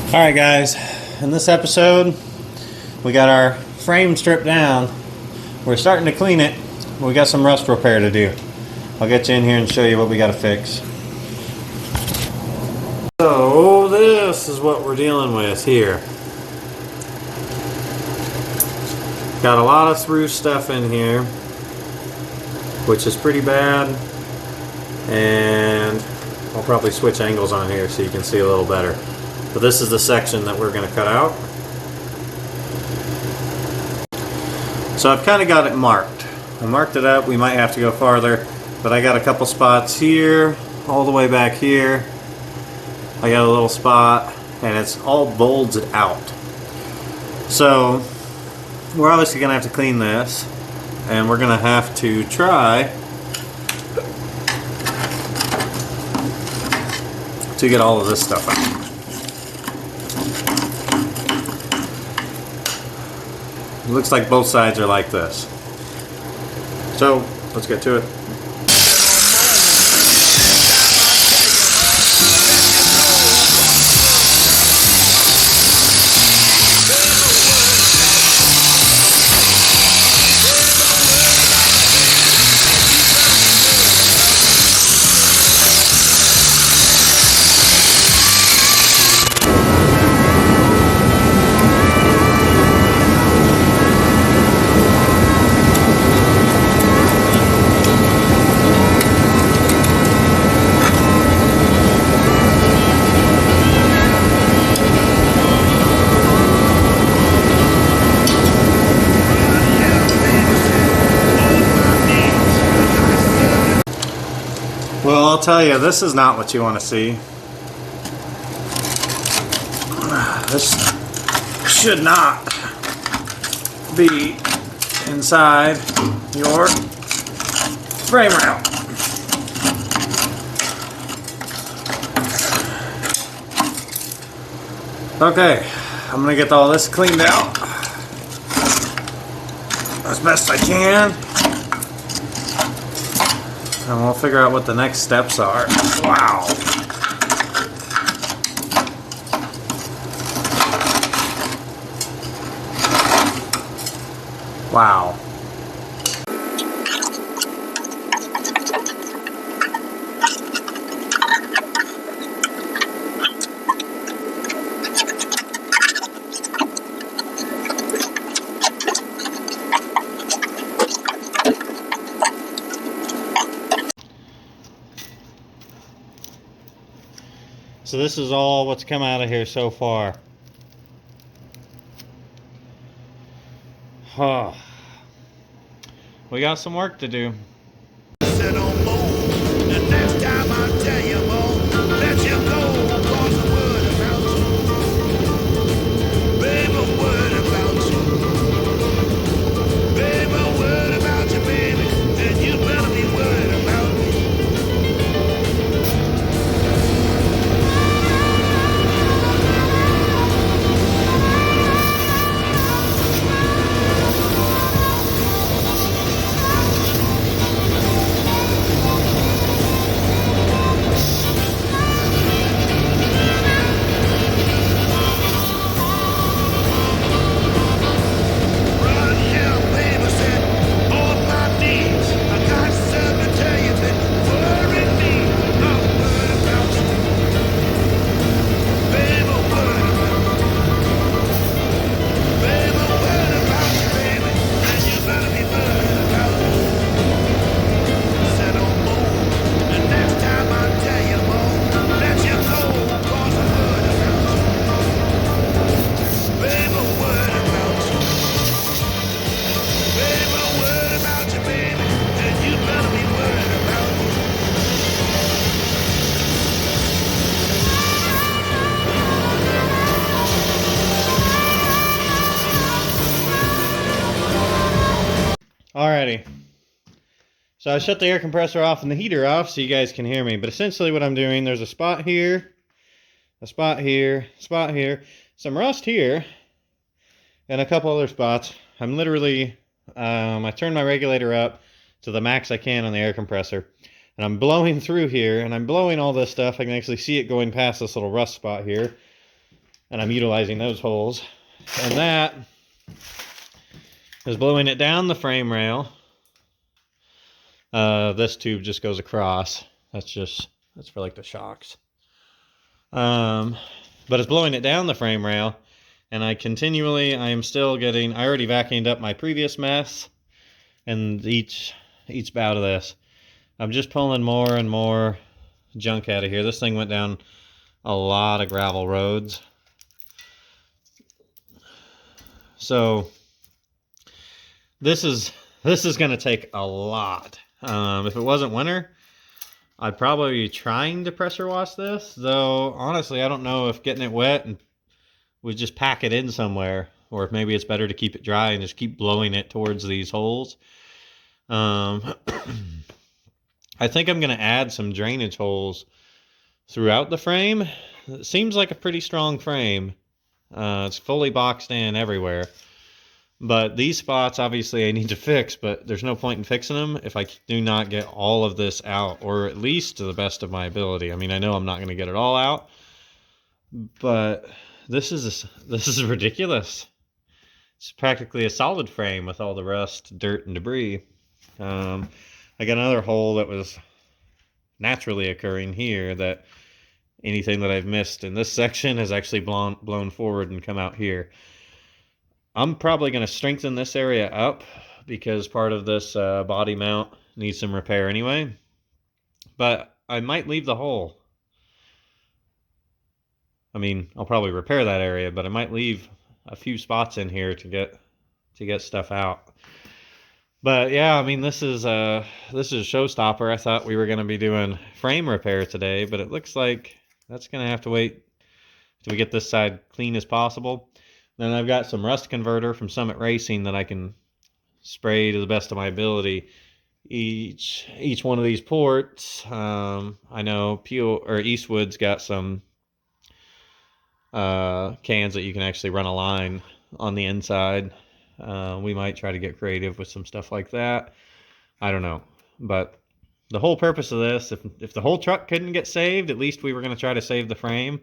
Alright guys, in this episode we got our frame stripped down. We're starting to clean it. We got some rust repair to do. I'll get you in here and show you what we got to fix. So this is what we're dealing with here. Got a lot of through stuff in here, which is pretty bad, and I'll probably switch angles on here so you can see a little better. But this is the section that we're going to cut out. So I've kind of got it marked. I marked it up. We might have to go farther, but I got a couple spots here, all the way back here. I got a little spot, and it's all bulged out. So we're obviously going to have to clean this, and we're going to have to try to get all of this stuff out. It looks like both sides are like this. So let's get to it. Well, I'll tell you, this is not what you want to see. This should not be inside your frame rail. Okay, I'm going to get all this cleaned out as best I can. And we'll figure out what the next steps are. Wow. Wow. So this is all what's come out of here so far. Oh. We got some work to do. Alrighty, so I shut the air compressor off and the heater off so you guys can hear me, but essentially what I'm doing, there's a spot here, a spot here, spot here, some rust here, and a couple other spots. I'm literally, I turned my regulator up to the max I can on the air compressor, and I'm blowing through here, and I'm blowing all this stuff. I can actually see it going past this little rust spot here. and I'm utilizing those holes. And that is blowing it down the frame rail. This tube just goes across. That's for like the shocks. But it's blowing it down the frame rail, and I am still getting, I already vacuumed up my previous mess, and each bout of this, I'm just pulling more and more junk out of here. This thing went down a lot of gravel roads. So this is going to take a lot. If it wasn't winter, I'd probably be trying to pressure wash this, though honestly I don't know if getting it wet and would just pack it in somewhere, or if maybe it's better to keep it dry and just keep blowing it towards these holes. I think I'm going to add some drainage holes throughout the frame. It seems like a pretty strong frame. It's fully boxed in everywhere. But these spots, obviously, I need to fix, but there's no point in fixing them if I do not get all of this out, or at least to the best of my ability. I mean, I know I'm not going to get it all out, but this is ridiculous. It's practically a solid frame with all the rust, dirt, and debris. I got another hole that was naturally occurring here, that anything that I've missed in this section has actually blown forward and come out here. I'm probably going to strengthen this area up because part of this body mount needs some repair anyway. But I might leave the hole. I mean, I'll probably repair that area, but I might leave a few spots in here to get stuff out. But yeah, I mean, this is a showstopper. I thought we were going to be doing frame repair today, but it looks like that's going to have to wait till we get this side clean as possible. Then I've got some rust converter from Summit Racing that I can spray to the best of my ability. Each one of these ports, I know Eastwood's got some cans that you can actually run a line on the inside. We might try to get creative with some stuff like that. I don't know, but the whole purpose of this, if the whole truck couldn't get saved, at least we were going to try to save the frame.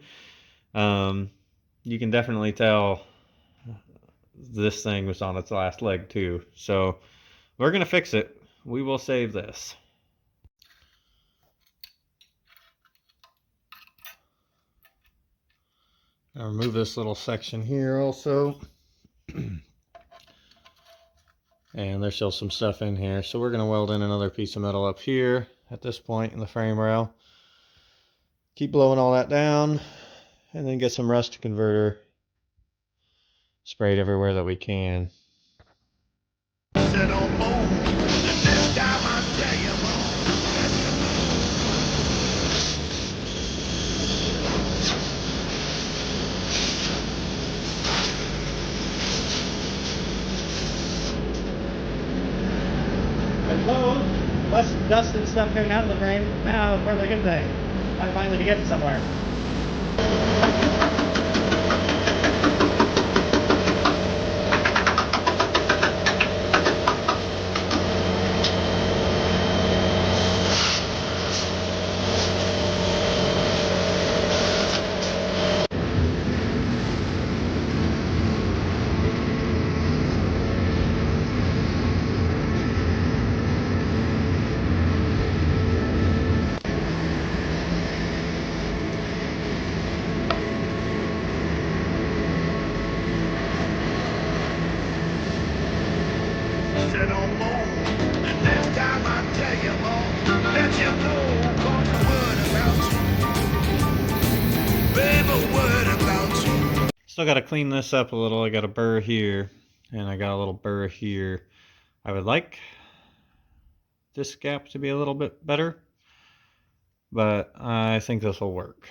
You can definitely tell this thing was on its last leg too. So we're going to fix it. We will save this. I'll remove this little section here also. And there's still some stuff in here. So we're going to weld in another piece of metal up here at this point in the frame rail. Keep blowing all that down, and then get some rust converter sprayed everywhere that we can. Less dust and stuff coming out of the frame. Now for the good thing. I finally get somewhere. Still got to clean this up a little. I got a burr here, and I got a little burr here. I would like this gap to be a little bit better, but I think this will work.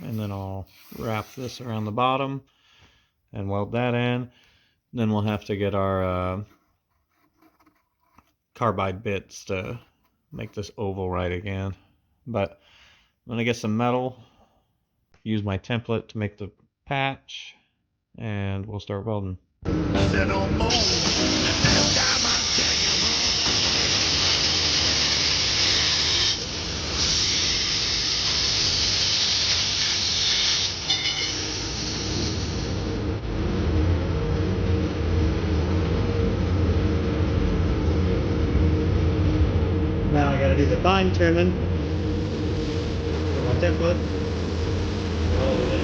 And then I'll wrap this around the bottom and weld that in. Then we'll have to get our carbide bits to make this oval right again. But I'm going to get some metal, use my template to make the patch, and we'll start welding. Gotta do the fine tuning. My template. All the way.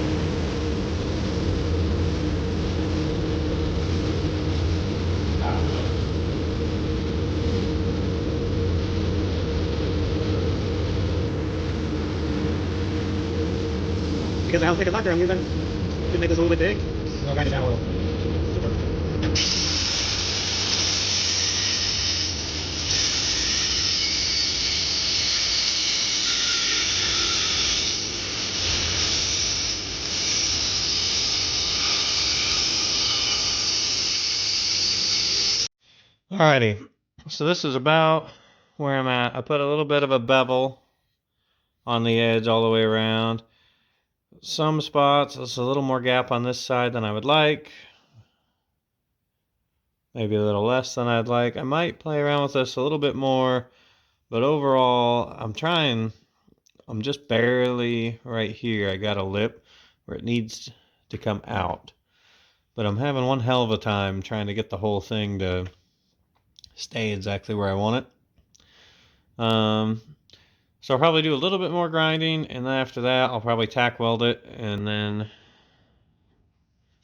Because how thick a lacquer I'm using, could make this a little bit big. I'll grind it down a little. Alrighty, so this is about where I'm at. I put a little bit of a bevel on the edge all the way around. Some spots, there's a little more gap on this side than I would like. Maybe a little less than I'd like. I might play around with this a little bit more, but overall, I'm just barely right here. I got a lip where it needs to come out. But I'm having one hell of a time trying to get the whole thing to stay exactly where I want it. So I'll probably do a little bit more grinding, and then after that I'll probably tack weld it and then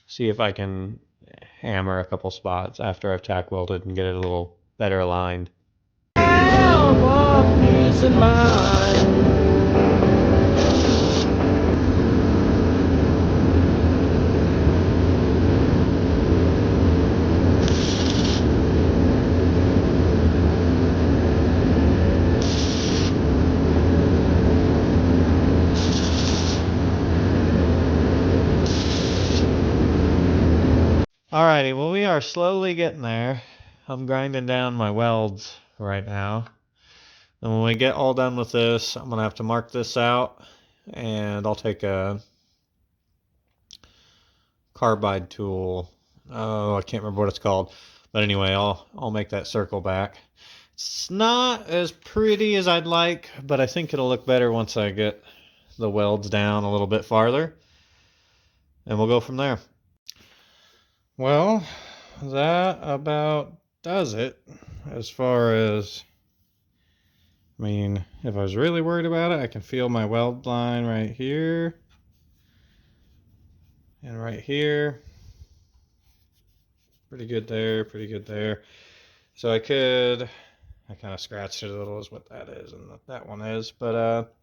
see if I can hammer a couple spots after I've tack welded and get it a little better aligned. Alrighty, well, we are slowly getting there. I'm grinding down my welds right now. And when we get all done with this, I'm going to have to mark this out. And I'll take a carbide tool. Oh, I can't remember what it's called. But anyway, I'll make that circle back. It's not as pretty as I'd like, but I think it'll look better once I get the welds down a little bit farther. And we'll go from there. Well, that about does it as far as, I mean, if I was really worried about it, I can feel my weld line right here and right here. Pretty good there, pretty good there. So I kind of scratched it a little is what that is and that one is, but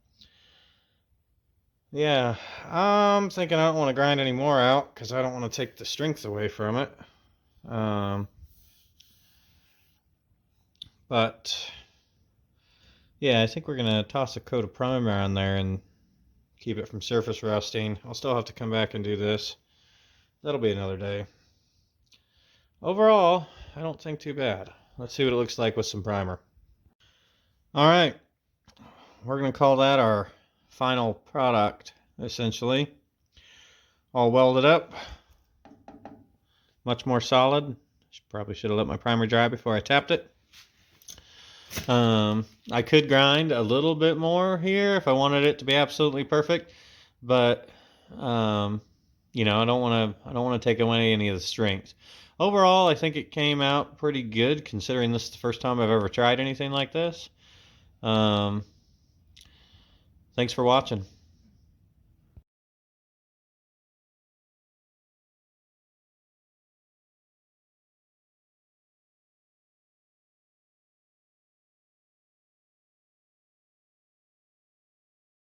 yeah, I'm thinking I don't want to grind any more out because I don't want to take the strength away from it. But yeah, I think we're gonna toss a coat of primer on there and keep it from surface rusting. I'll still have to come back and do this. That'll be another day. Overall, I don't think too bad. Let's see what it looks like with some primer. All right, we're gonna call that our final product, essentially. All welded up, much more solid. Probably should have let my primer dry before I tapped it. I could grind a little bit more here if I wanted it to be absolutely perfect, but you know, I don't want to take away any of the strength. Overall, I think it came out pretty good considering this is the first time I've ever tried anything like this. Thanks for watching.